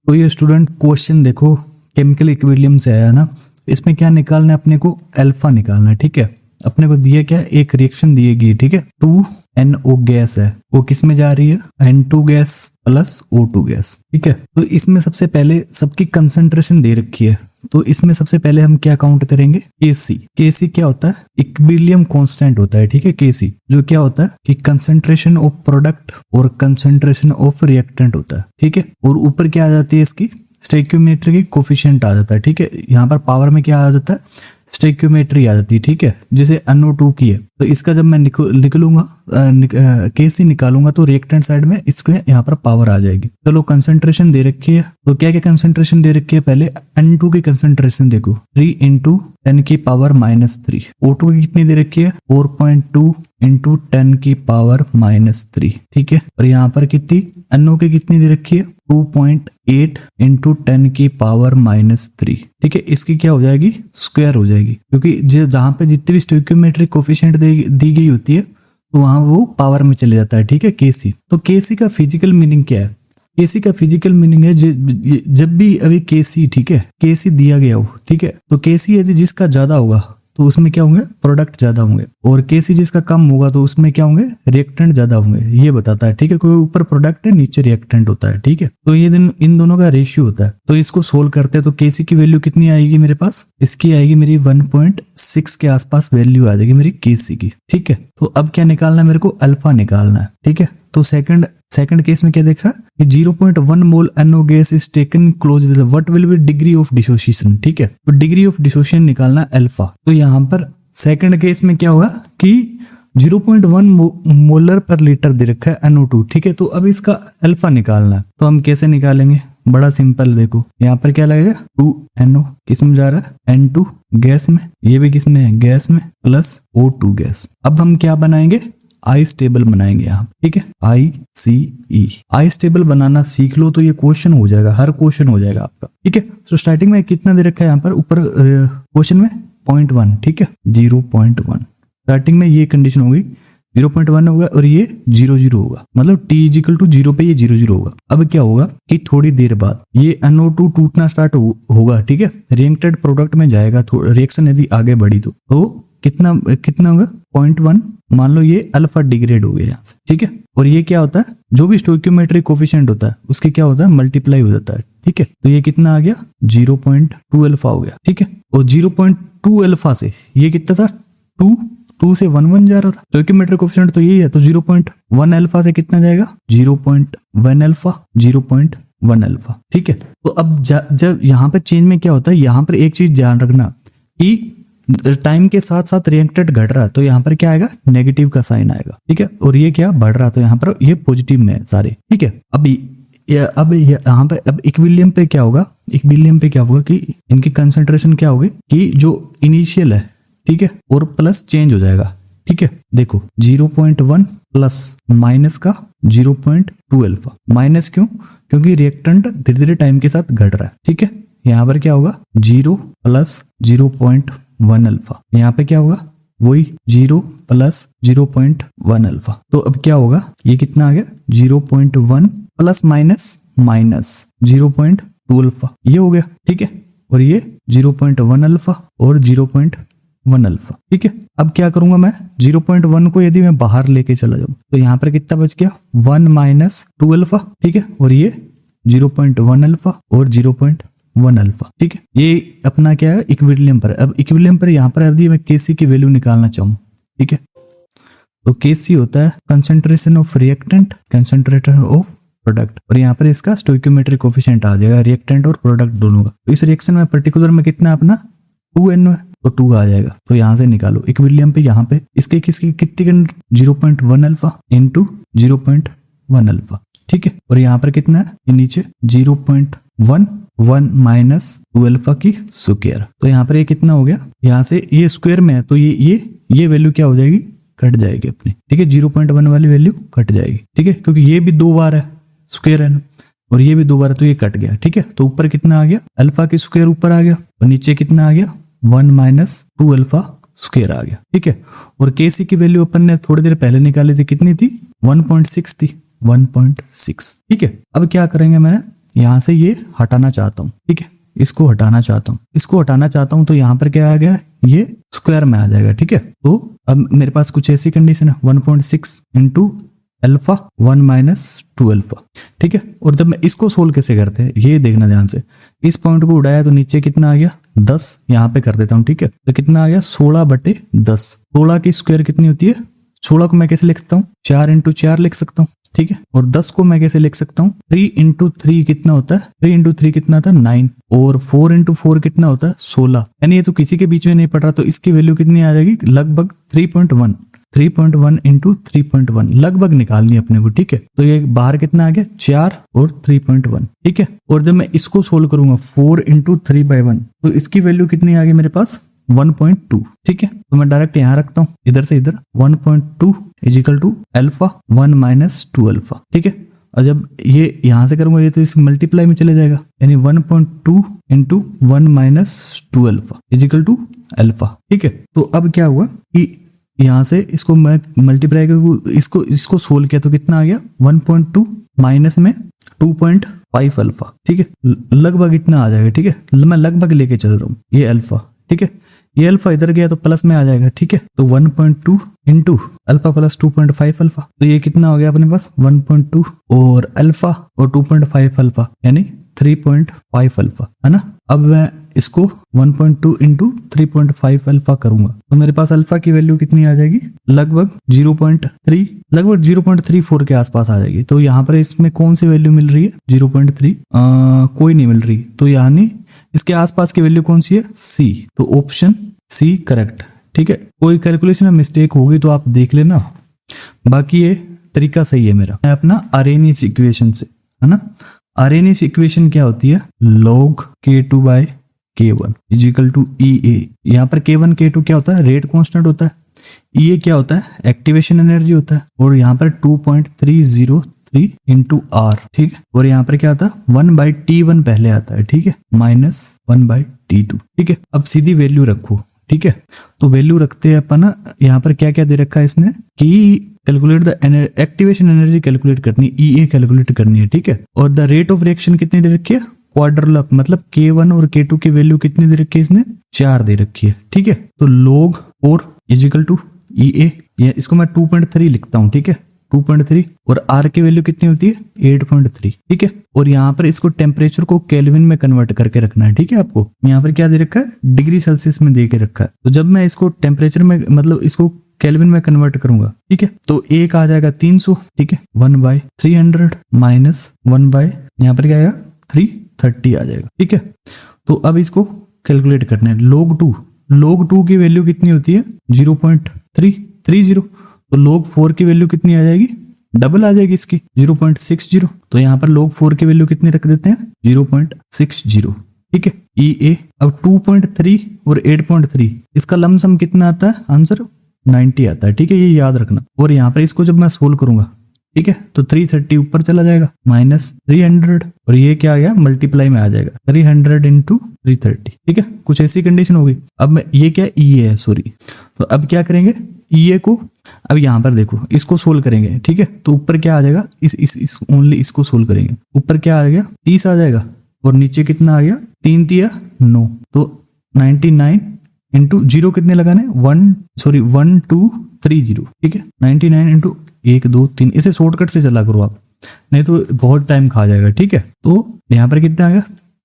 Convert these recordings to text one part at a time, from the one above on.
तो ये student question देखो केमिकल इक्विलिब्रियम से आया ना, इसमें क्या निकालना है अपने को, अल्फा निकालना है। ठीक है, अपने को दिया क्या, एक रिएक्शन दी गई। ठीक है, 2NO गैस है, वो किस में जा रही है, N2 gas plus O2 gas. ठीक है, तो इसमें सबसे पहले सबकी कंसंट्रेशन दे रखी है, तो इसमें सबसे पहले हम क्या काउंट करेंगे, Kc क्या होता है, इक्विलिब्रियम कांस्टेंट होता है। ठीक है, Kc जो क्या होता है कि कंसंट्रेशन ऑफ प्रोडक्ट और कंसंट्रेशन ऑफ रिएक्टेंट होता है। ठीक है, और ऊपर क्या आ जाती है इसकी स्टोइकियोमेट्री कोफिशिएंट आ जाता है। ठीक है, यहाँ पर पावर में क्या आ जाता है, स्टोइकियोमेट्री आ जाती है। ठीक है, जैसे NO2 की है, तो इसका जब मैं निकलूंगा Kc निकालूंगा तो रिएक्टेंट साइड में इसके यहाँ पर पावर आ जाएगी। चलो कंसंट्रेशन दे रखी है, तो क्या क्या कंसंट्रेशन दे रखी है, पहले N2 की कंसंट्रेशन देखो 3 × 10⁻³ O2 की कितनी दे रखी है 4.2 × 10⁻³ ठीक है, और यहाँ पर कितनी NO की कितनी दे रखी है 2.8 × 10⁻³ ठीक है, इसकी क्या हो जाएगी स्क्वायर हो जाएगी, क्योंकि जहां पे जितनी भी स्टोइकियोमेट्रिक कोफिशिएंट दी गई होती है तो वहां वो पावर में चले जाता है। ठीक है, Kc, तो Kc का फिजिकल मीनिंग क्या है, Kc का फिजिकल मीनिंग है जब भी अभी Kc, ठीक है, Kc दिया गया हो, ठीक है, तो Kc यदि जिसका ज्यादा होगा तो उसमें क्या होंगे प्रोडक्ट ज्यादा होंगे, और Kc जिसका कम होगा तो उसमें क्या होंगे रिएक्टेंट ज्यादा होंगे, ये बताता है। ठीक है, कोई ऊपर प्रोडक्ट है नीचे रिएक्टेंट होता है। ठीक है, तो ये इन दोनों का रेशियो होता है, तो इसको सोल्व करते हैं तो Kc की वैल्यू कितनी आएगी मेरे पास, इसकी आएगी मेरी 1.6 के आसपास वैल्यू आ जाएगी मेरी Kc की। ठीक है, तो अब क्या निकालना है मेरे को, अल्फा निकालना है। ठीक है, तो सेकंड केस में क्या देखा कि 0.1 मोल NO gas is taken close with what will be degree of dissociation. ठीक है, तो डिग्री ऑफ डिसोसिएशन निकालना अल्फा, तो यहाँ पर सेकंड केस में क्या होगा कि 0.1 मोलर पर लीटर दे रखा है NO2। ठीक है, तो अब इसका अल्फा निकालना है, तो हम कैसे निकालेंगे, बड़ा सिंपल, देखो यहाँ पर क्या लगेगा 2NO किस में जा रहा है N2 गैस में, ये भी किस में है गैस में, प्लस O2 गैस। अब हम क्या बनाएंगे आइस टेबल बनाएंगे यहाँ। ठीक है, ICE आइस टेबल बनाना सीख लो तो ये क्वेश्चन हो जाएगा, हर क्वेश्चन हो जाएगा आपका। ठीक है, तो स्टार्टिंग में कितना दे रखा है यहाँ पर ऊपर क्वेश्चन में 0.1। ठीक है, 0.1 स्टार्टिंग में ये कंडीशन होगी, 0.1 होगा और ये 0.0 होगा, मतलब t = 0 पे ये 0.0 होगा। अब क्या होगा कि थोड़ी देर बाद ये NO2 टूटना स्टार्ट होगा। ठीक है, रिएक्टेड प्रोडक्ट में जाएगा, रिएक्शन यदि आगे बढ़ी तो कितना होगा 0.1, मान लो ये अल्फा डिग्रेड हो गया यहाँ से। ठीक है, और ये क्या होता है, जो भी स्टोइकियोमेट्रिक कोफिशिएंट होता है उसके क्या होता है मल्टीप्लाई हो जाता है। ठीक है, तो ये कितना आ गया 0.2 अल्फा हो गया। ठीक है, और 0.2 अल्फा से ये कितना था 2 से 1 जा रहा था, स्टोइकियोमेट्रिक कोफिशिएंट तो यही है, तो 0.1 अल्फा से कितना जाएगा 0.1 अल्फा 0.1 अल्फा। ठीक है, तो अब जब यहाँ पे चेंज में क्या होता है, यहाँ पर एक चीज ध्यान रखना कि टाइम के साथ साथ रिएक्टेंट घट रहा है तो यहाँ पर क्या आएगा नेगेटिव का साइन आएगा। ठीक है, और ये क्या बढ़ रहा तो यहाँ पर ये पॉजिटिव में है सारे। ठीक है, अब यहाँ पे अब इक्विलिब्रियम पे क्या होगा, इक्विलिब्रियम पे क्या होगा कि इनकी कंसंट्रेशन क्या होगी कि जो इनिशियल है, ठीक है, और प्लस चेंज हो जाएगा। ठीक है, देखो 0.1 प्लस माइनस का 0.2 अल्फा, माइनस क्यों, क्योंकि रिएक्टेंट धीरे धीरे टाइम के साथ घट रहा है। ठीक है, यहाँ पर क्या होगा 0 प्लस 0.1 अल्फा, यहाँ पे क्या होगा वही 0 प्लस 0.1 अल्फा। तो अब क्या होगा, ये कितना आ गया 0.1 प्लस माइनस 0.2 अल्फा, ये हो गया। ठीक है, और ये 0.1 अल्फा और 0.1 अल्फा। ठीक है, अब क्या करूंगा मैं 0.1 को यदि मैं बाहर लेके चला जाऊं तो यहाँ पर कितना बच गया 1 - 2 अल्फा। ठीक है, और ये 0.1 अल्फा और 0.1 अल्फा। ठीक है, ये अपना क्या है इक्विलिब्रियम पर। अब इक्विलिब्रियम पर यहाँ पर यदि मैं Kc की वैल्यू निकालना चाहूँ, ठीक है, तो Kc होता है concentration of reactant, concentration of product, और यहाँ पर इसका स्टोइकियोमेट्रिक कोफिशिएंट आ जाएगा रिएक्टेंट और प्रोडक्ट दोनों का। तो इस रिएक्शन में पर्टिकुलर में कितना अपना 2NO है तो 2 आ जाएगा, तो यहाँ से निकालो इक्विलिब्रियम पे, यहाँ पे इसके किसकी कितनी 0.1 अल्फा इंटू 0.1 अल्फा। ठीक है, और यहाँ पर कितना है नीचे 0.1 माइनस 2 अल्फा की स्क्वायर, तो यहाँ पर ये कितना हो गया, यहाँ से ये स्क्वायर में है तो ये वैल्यू क्या हो जाएगी कट जाएगी अपनी। ठीक है, 0.1 वाली वैल्यू कट जाएगी। ठीक है, क्योंकि ये भी 2 बार है स्क्वायर है और ये भी 2 बार है तो ये कट गया। ठीक है, तो ऊपर कितना आ गया अल्फा की स्क्वायर ऊपर आ गया और नीचे कितना आ गया 1 - 2 अल्फा स्क्वायर आ गया। ठीक है, और Kc की वैल्यू अपन ने थोड़ी देर पहले निकाली थी, कितनी थी 1.6 थी, 1.6। ठीक है, अब क्या करेंगे मैंने यहाँ से ये हटाना चाहता हूँ, ठीक है, इसको हटाना चाहता हूँ, इसको हटाना चाहता हूँ, तो यहाँ पर क्या आ गया, ये स्क्वायर में आ जाएगा, ठीक है। तो अब मेरे पास कुछ ऐसी कंडीशन है 1.6 इंटू अल्फा 1 माइनस 2 अल्फा, ठीक है। और जब मैं इसको सोल्व कैसे करते हैं ये देखना ध्यान से, इस पॉइंट को उड़ाया तो नीचे कितना आ गया 10, यहाँ पे कर देता हूँ, ठीक है। तो कितना आ गया 16/10, 16 की स्क्वायर कितनी होती है, 16 को मैं कैसे लिख सकता हूँ 4 इंटू 4 लिख सकता हूँ, ठीक है। और 10 को मैं कैसे लिख सकता हूँ 3 इंटू 3 कितना होता है, 3 इंटू 3 कितना होता है 9, और 4 इंटू 4 कितना होता है 16, यानी ये तो किसी के बीच में नहीं पड़ रहा, तो इसकी वैल्यू कितनी आ जाएगी लगभग 3.1 इंटू 3.1 लगभग निकालनी है अपने को, ठीक है। तो ये बाहर कितना आ गया 4 और 3.1, ठीक है। और जब मैं इसको सोल्व करूंगा 4 इंटू 3/1 तो इसकी वैल्यू कितनी आ गई मेरे पास 1.2, ठीक है। तो मैं डायरेक्ट यहाँ रखता हूँ, इधर से इधर 1.2 is equal to alpha 1 minus 2 alpha, ठीक है। और जब ये यहाँ से करूंगा ये तो इस मल्टीप्लाई में चले जाएगा, यानी 1.2 into 1 minus 2 alpha is equal to alpha, ठीक है। तो अब क्या हुआ कि यहाँ से इसको मैं मल्टीप्लाई कर इसको सोल्व किया तो कितना आ गया 1.2 माइनस में 2.5 अल्फा, ठीक है, लगभग इतना आ जाएगा, ठीक है। मैं लगभग लेके चल रहा हूँ ये अल्फा, ठीक है। ये अल्फा इधर गया तो प्लस में आ जाएगा, ठीक है। तो 1.2 इंटू अल्फा प्लस 2.5 अल्फा, तो ये कितना हो गया अपने पास 1.2 और अल्फा और 2.5 अल्फा यानी 3.5 अल्फा, है ना। अब मैं इसको 1.2 इंटू 3.5 अल्फा करूंगा तो मेरे पास अल्फा की वैल्यू कितनी आ जाएगी लगभग 0.34 के आसपास आ जाएगी। तो यहाँ पर इसमें कौन सी वैल्यू मिल रही है 0.3, कोई नहीं मिल रही, तो यानी इसके आसपास की वैल्यू कौन सी है सी, तो ऑप्शन सी करेक्ट, ठीक है। कोई कैलकुलेशन में मिस्टेक होगी तो आप देख लेना, बाकी ये तरीका सही है मेरा। मैं अपना आर्हेनियस इक्वेशन से, है ना, आर्हेनियस इक्वेशन क्या होती है log k2 by k1 is equal to EA। यहाँ पर k1 k2 क्या होता है रेट कांस्टेंट होता है, EA क्या होता है एक्टिवेशन एनर्जी होता है, और यहाँ पर 2.303 इंटू R, ठीक है। और यहाँ पर क्या आता है 1/T1 पहले आता है, ठीक है, माइनस 1/T2, ठीक है। अब सीधी वैल्यू रखो, ठीक है। तो वैल्यू रखते हैं अपन, यहाँ पर क्या क्या दे रखा है इसने कि calculate the activation energy calculate करनी, EA कैलकुलेट करनी है, ठीक है। और द रेट ऑफ रिएक्शन कितनी दे रखी है क्वाड्रल अप, मतलब K1 और K2 की वैल्यू कितनी दे रखी है इसने 4 दे रखी है, ठीक है। तो log 4 is equal to EA, इसको मैं 2.3 लिखता हूँ, ठीक है, 2.3, और R की वैल्यू कितनी होती है 8.3, ठीक है। और यहाँ पर इसको टेम्परेचर को केल्विन में कन्वर्ट करके रखना है, ठीक है। आपको यहाँ पर क्या दे रखा है डिग्री सेल्सियस में दे के रखा है, तो जब मैं इसको टेम्परेचर में मतलब इसको केल्विन में कन्वर्ट करूंगा, ठीक है, तो एक आ जाएगा 300, ठीक है, 1/300 माइनस 1/ यहाँ पर क्या आएगा 330 आ जाएगा, ठीक है। तो अब इसको कैलकुलेट करना है log 2 की वैल्यू कितनी होती है 0.330, तो log 4 की वैल्यू कितनी आ जाएगी डबल आ जाएगी इसकी 0.60, तो यहाँ पर log 4 की वैल्यू कितनी रख देते हैं 0.60, ठीक है। EA अब 2.3 और 8.3 इसका लमसम कितना आता है आंसर 90 आता है, ठीक है, ये याद रखना। और यहाँ पर इसको जब मैं सोल्व करूंगा, ठीक है, तो 330 ऊपर चला जाएगा माइनस 300, और ये क्या आ गया मल्टीप्लाई में आ जाएगा 300 इंटू 330, ठीक है। कुछ ऐसी कंडीशन होगी। अब मैं ये क्या EA है सॉरी, तो अब क्या करेंगे EA को, अब यहाँ पर देखो इसको सोल्व करेंगे, ठीक है। तो ऊपर क्या आ जाएगा इस ओनली इसको सोल्व करेंगे, ऊपर क्या आ गया 30 आ जाएगा, और नीचे कितना आ गया 3 3 9, तो 99 इंटू 0 कितने लगाने 1230, ठीक है, 99 इंटू 1 2 3, इसे शॉर्टकट से चला करो आप, नहीं तो बहुत टाइम खा जाएगा, ठीक है। तो यहाँ पर कितना आ गया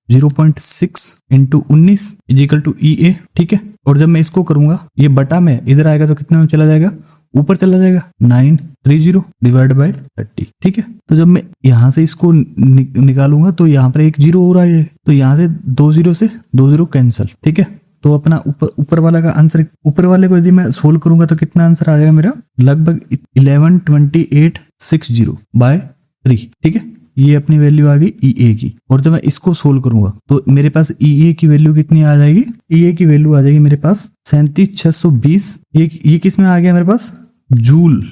0.6 into 19 is equal to EA, ठीक है। और जब मैं इसको करूंगा ये बटा में इधर आएगा तो कितना में चला जाएगा ऊपर चला जाएगा 930 डिवाइड बाय 30, ठीक है। तो जब मैं यहाँ से इसको निकालूंगा तो यहाँ पर एक 0 हो रहा है, तो यहाँ से 2 0 से 2 0 कैंसिल, ठीक है। तो अपना ऊपर वाला का आंसर, ऊपर वाले को यदि मैं सोल्व करूंगा तो कितना आंसर आ जाएगा मेरा लगभग 112860 बाय 3, ठीक है। ये अपनी वैल्यू आ गई EA की। और जब मैं इसको सोल्व करूंगा तो मेरे पास EA की वैल्यू कितनी आ जाएगी, EA की वैल्यू आ जाएगी मेरे पास 37620। ये किस में आ गया मेरे पास जूल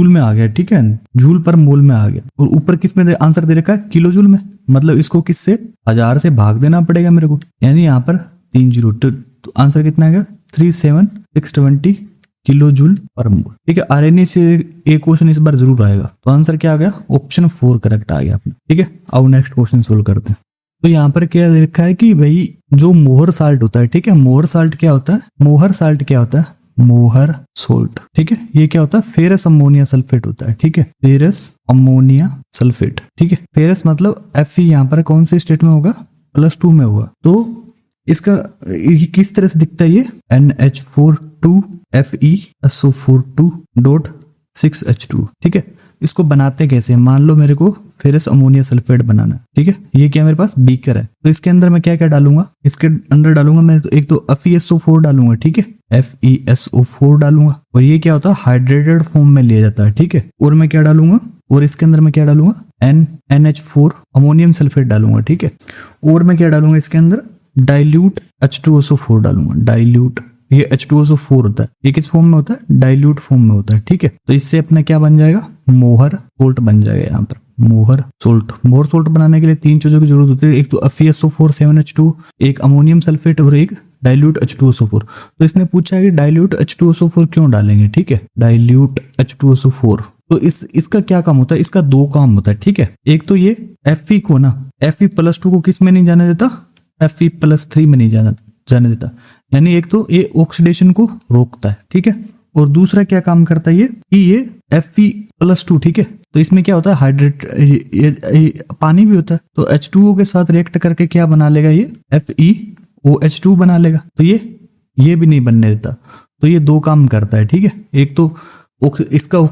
में आ गया, ठीक है, जूल पर मोल में आ गया। और ऊपर किस में आंसर दे रखा है किलो जूल में, मतलब इसको किससे 1000 से भाग देना पड़ेगा मेरे को, यानी यहाँ पर 3 0, तो आंसर कितना आ गया 37620 किलो जूल पर मोल। ठीक है, आरएनए से एक क्वेश्चन इस बार जरूर आएगा। तो आंसर क्या आ गया, ऑप्शन 4 करेक्ट आ गया अपना। ठीक है, आओ नेक्स्ट क्वेश्चन सोल्व करते हैं। तो यहाँ पर क्या लिखा है कि भाई जो मोहर साल्ट होता है, ठीक है, मोहर साल्ट क्या होता है, मोहर साल्ट क्या होता है, मोहर सोल्ट। ठीक है, ये क्या होता है, फेरस अमोनिया सल्फेट होता है। ठीक है, फेरस अमोनिया सल्फेट। ठीक है, फेरस मतलब Fe यहाँ पर कौन से स्टेट में होगा, +2 में होगा। तो इसका ये किस तरह से दिखता है, ये NH42FeSO42.6H2। ठीक है, इसको बनाते कैसे हैं, मान लो मेरे को फेरस अमोनिया सल्फेट बनाना है। ठीक है, ये क्या मेरे पास बीकर है, तो इसके अंदर मैं क्या क्या डालूंगा, इसके अंदर डालूंगा मैं तो एक तो FeSO4 डालूंगा। ठीक है, FeSO4 डालूंगा, और ये क्या होता है, हाइड्रेटेड फॉर्म में लिया जाता है। ठीक है, और मैं क्या डालूंगा, और इसके अंदर मैं क्या डालूंगा, NH4 अमोनियम सल्फेट डालूंगा। ठीक है, और मैं क्या डालूंगा, इसके अंदर डाइल्यूट H2SO4 डालूंगा। डाइल्यूट, ये H2SO4 होता है, ये किस फॉर्म में होता है, डाइल्यूट फॉर्म में होता है। ठीक है, तो इससे अपना क्या बन जाएगा, मोहर सोल्ट बन जाएगा। यहाँ पर मोहर सोल्ट, मोहर सोल्ट बनाने के लिए 3 चीजों की जरूरत होती है, एक तो FeSO4 7H2, एक अमोनियम सल्फेट और एक डाइल्यूट H2SO4। तो इसने पूछा है कि डाइल्यूट H2SO4 क्यों डालेंगे। ठीक है, डाइल्यूट H2SO4, तो इसका क्या काम होता है, इसका 2 काम होता है। ठीक है, एक तो ये Fe को ना, Fe+2 को किस में नहीं जाने देता, Fe+3 में नहीं जाने देता, यानी एक तो ये ऑक्सीडेशन को रोकता है। ठीक है, और दूसरा क्या काम करता है ये कि ये Fe+2, ठीक है, तो इसमें क्या होता है, हाइड्रेट पानी भी होता है, तो H2O के साथ रिएक्ट करके क्या बना लेगा, ये FeOH2 बना लेगा। तो ये भी नहीं बनने देता, तो ये 2 काम करता है। ठीक है, एक तो इसका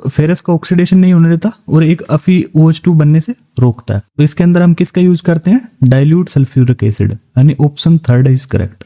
फेरस का ऑक्सीडेशन नहीं होने देता, और एक FeOH2 बनने से रोकता है। तो इसके अंदर हम किसका यूज करते हैं, डाइल्यूट सल्फ्यूरिक एसिड, यानी ऑप्शन 3 इज करेक्ट।